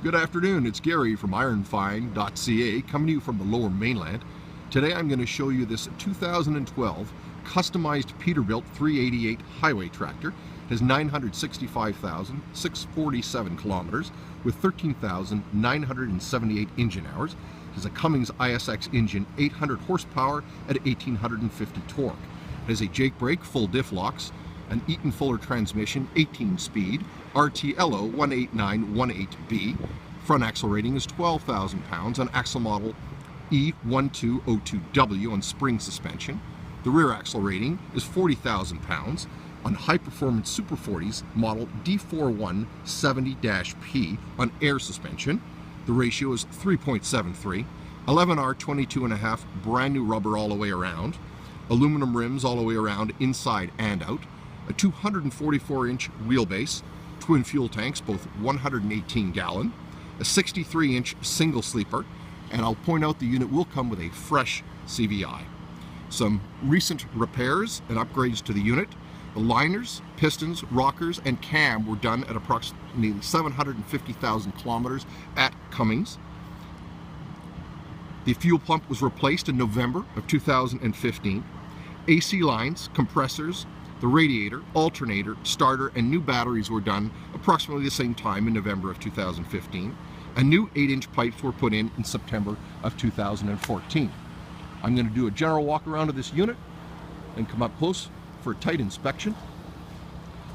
Good afternoon, it's Gary from IronFind.ca coming to you from the lower mainland. Today I'm going to show you this 2012 customized Peterbilt 388 highway tractor. It has 965,647 kilometers with 13,978 engine hours. It has a Cummins ISX engine, 800 horsepower at 1,850 torque. It has a Jake brake, full diff locks, an Eaton Fuller transmission, 18-speed, RTLO 18918B. Front axle rating is 12,000 pounds on axle model E1202W on spring suspension. The rear axle rating is 40,000 pounds on high-performance Super 40s model D4170-P on air suspension. The ratio is 3.73. 11R 22.5 brand new rubber all the way around. Aluminum rims all the way around, inside and out. A 244-inch wheelbase, twin fuel tanks, both 118-gallon, a 63-inch single sleeper, and I'll point out the unit will come with a fresh CVI. Some recent repairs and upgrades to the unit. The liners, pistons, rockers, and cam were done at approximately 750,000 kilometers at Cummins. The fuel pump was replaced in November of 2015. AC lines, compressors, the radiator, alternator, starter, and new batteries were done approximately the same time in November of 2015. And new 8-inch pipes were put in September of 2014. I'm going to do a general walk around of this unit and come up close for a tight inspection.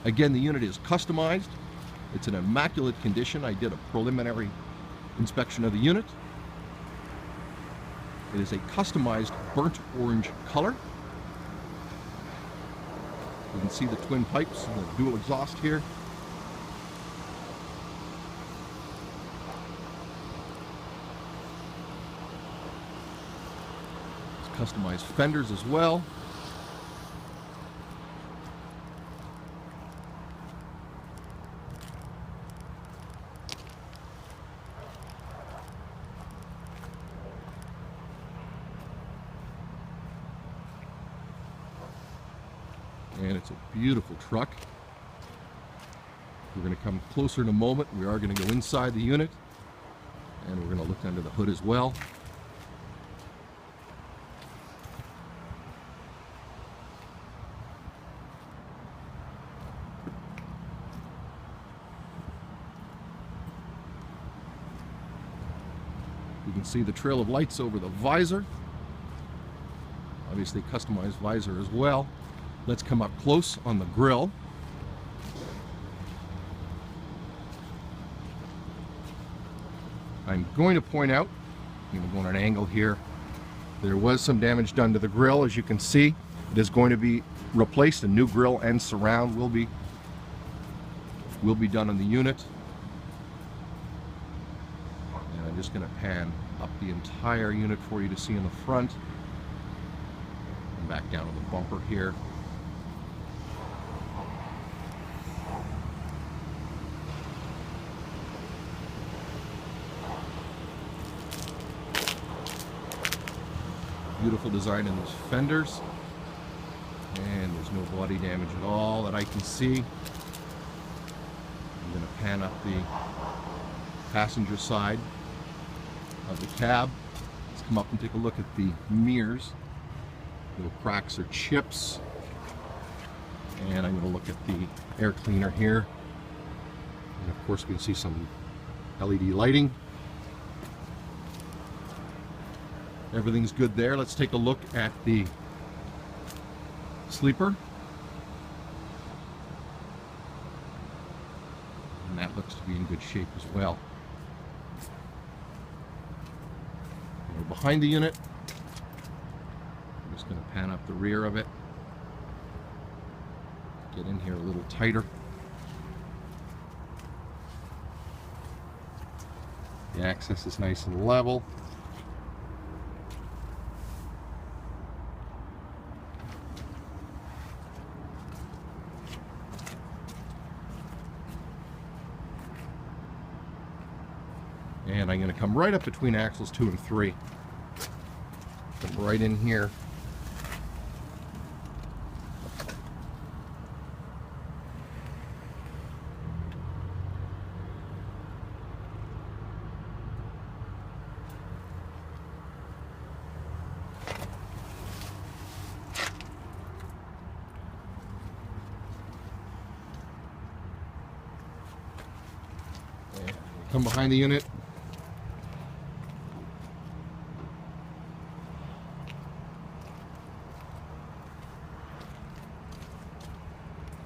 Again, the unit is customized. It's in immaculate condition. I did a preliminary inspection of the unit. It is a customized burnt orange color. You can see the twin pipes and the dual exhaust here. It's customized fenders as well. And it's a beautiful truck. We're going to come closer in a moment. We are going to go inside the unit, and we're going to look under the hood as well. You can see the trail of lights over the visor. Obviously customized visor as well. Let's come up close on the grille. I'm going to point out, I'm going to go on an angle here, there was some damage done to the grille. As you can see, it is going to be replaced. A new grille and surround will be done on the unit. And I'm just going to pan up the entire unit for you to see in the front. And back down to the bumper here. Beautiful design in those fenders, and there's no body damage at all that I can see. I'm going to pan up the passenger side of the cab. Let's come up and take a look at the mirrors. Little cracks or chips, and I'm going to look at the air cleaner here, and of course we can see some LED lighting. Everything's good there. Let's take a look at the sleeper. And that looks to be in good shape as well. We're behind the unit. I'm just going to pan up the rear of it. Get in here a little tighter. The access is nice and level. And I'm going to come right up between axles 2 and 3. Come right in here. Come behind the unit.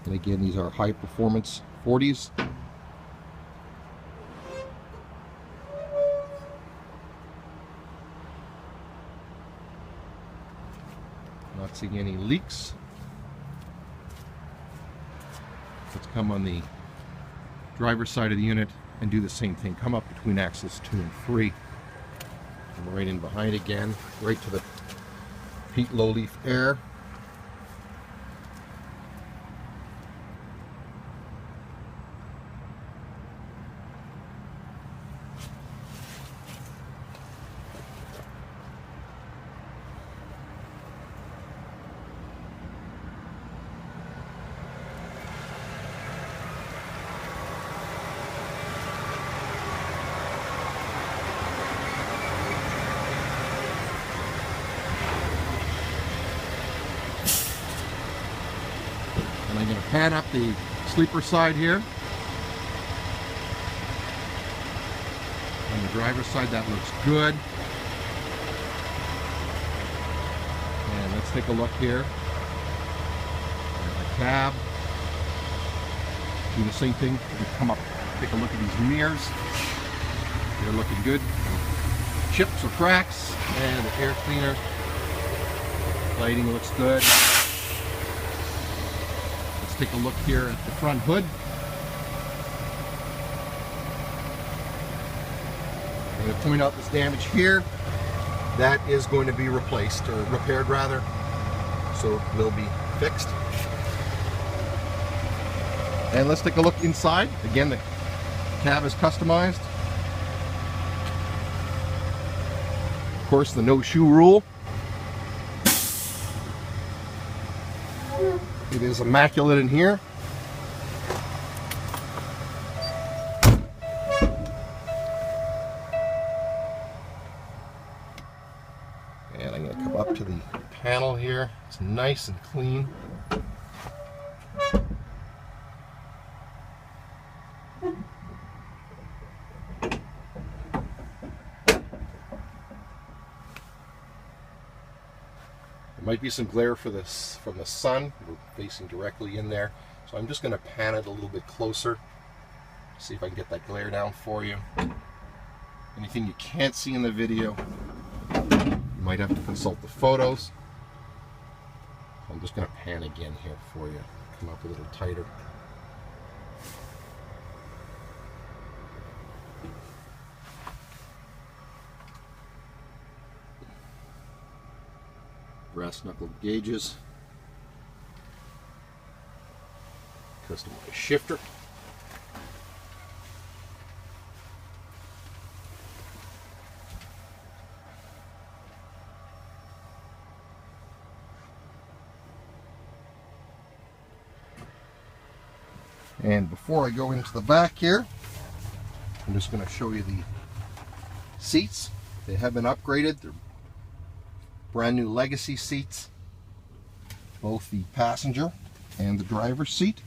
And again, these are high performance 40s. Not seeing any leaks. Let's come on the driver's side of the unit and do the same thing. Come up between axles 2 and 3. And right in behind again, right to the peat low leaf air. And I'm going to pan up the sleeper side here. On the driver's side, that looks good. And let's take a look here. The cab. Do the same thing. We come up, take a look at these mirrors. They're looking good. Chips or cracks. And the air cleaner. Lighting looks good. Take a look here at the front hood. I'm going to point out this damage here. That is going to be replaced, or repaired rather, so it will be fixed. And let's take a look inside. Again, the cab is customized. Of course, the no shoe rule. It is immaculate in here. And I'm going to come up to the panel here. It's nice and clean. Might be some glare for this from the sun. We're facing directly in there, so I'm just going to pan it a little bit closer, see if I can get that glare down for you. Anything you can't see in the video, you might have to consult the photos. I'm just going to pan again here for you, come up a little tighter. Brass knuckle gauges, customized shifter, and before I go into the back here, I'm just going to show you the seats. They have been upgraded. They're brand new legacy seats, both the passenger and the driver's seat.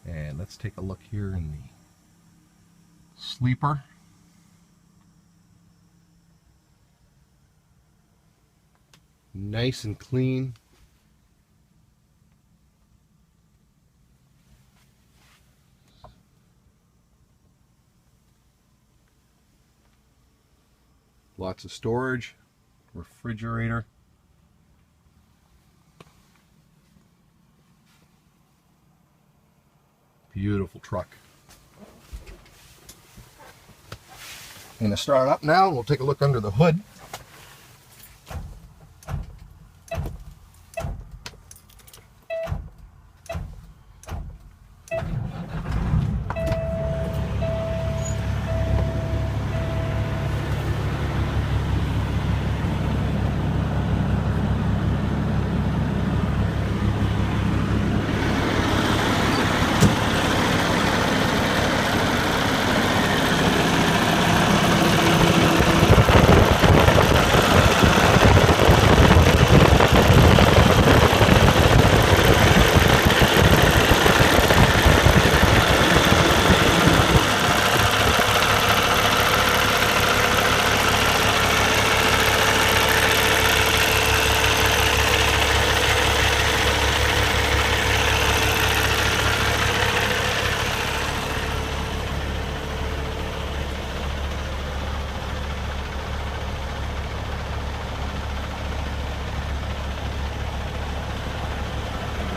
And let's take a look here in the sleeper. Nice and clean. Lots of storage, refrigerator. Beautiful truck. I'm going to start it up now and we'll take a look under the hood.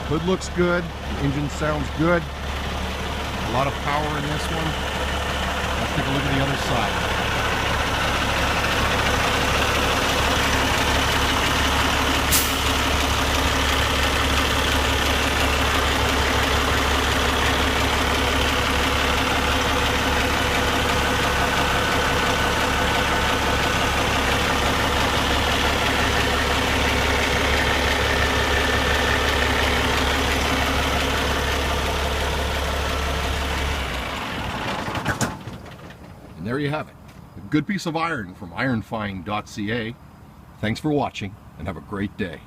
Hood looks good, the engine sounds good. A lot of power in this one. Let's take a look at the other side. And there you have it. A good piece of iron from IronFind.ca. Thanks for watching and have a great day.